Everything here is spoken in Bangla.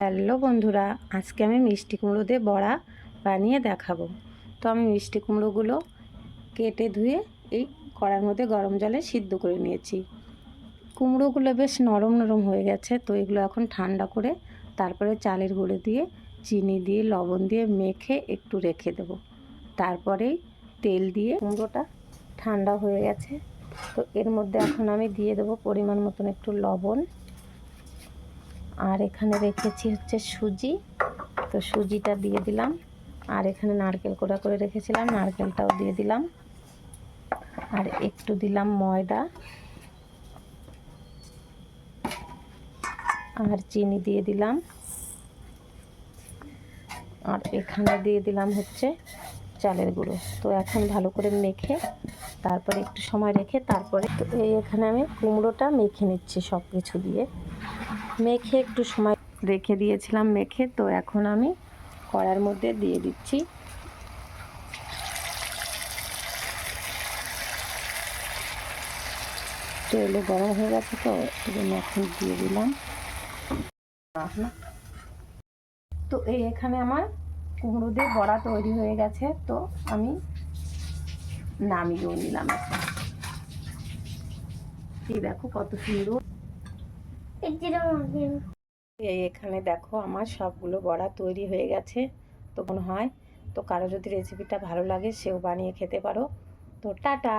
হ্যালো বন্ধুরা, আজকে আমি মিষ্টি কুমড়ো দিয়ে বড়া বানিয়ে দেখাবো। তো আমি মিষ্টি কুমড়োগুলো কেটে ধুয়ে এই কড়ার মধ্যে গরম জলে সিদ্ধ করে নিয়েছি। কুমড়োগুলো বেশ নরম নরম হয়ে গেছে। তো এগুলো এখন ঠান্ডা করে তারপরে চালের গুঁড়ো দিয়ে চিনি দিয়ে লবণ দিয়ে মেখে একটু রেখে দেব। তারপরেই তেল দিয়ে কুমড়োটা ঠান্ডা হয়ে গেছে। তো এর মধ্যে এখন আমি দিয়ে দেবো পরিমাণ মতন একটু লবণ। আর এখানে রেখেছি হচ্ছে সুজি, তো সুজিটা দিয়ে দিলাম। আর এখানে নারকেল কোড়া করে রেখেছিলাম, নারকেলটাও দিয়ে দিলাম। আর একটু দিলাম ময়দা আর চিনি দিয়ে দিলাম। আর এখানে দিয়ে দিলাম হচ্ছে চালের গুঁড়ো। তো এখন ভালো করে মেখে তারপরে একটু সময় রেখে তারপরে তো এখানে আমি কুমড়োটা মেখে নিচ্ছি সব কিছু দিয়ে। মেখে একটু সময় রেখে দিয়েছিলাম মেখে। তো এখন আমি কড়ার মধ্যে দিয়ে দিচ্ছি। তেলে গরম হয়ে গেছে, তো এজন্য এখন দিয়ে দিলাম। তো এখানে আমার কুমড়ো দিয়ে বড়া তৈরি হয়ে গেছে। তো আমি নামিয়েও নিলাম। এই দেখো কত সুন্দর। এখানে দেখো আমার সবগুলো বড়া তৈরি হয়ে গেছে। তো মনে হয় তো কারো যদি রেসিপিটা ভালো লাগে সেও বানিয়ে খেতে পারো। তো টাটা।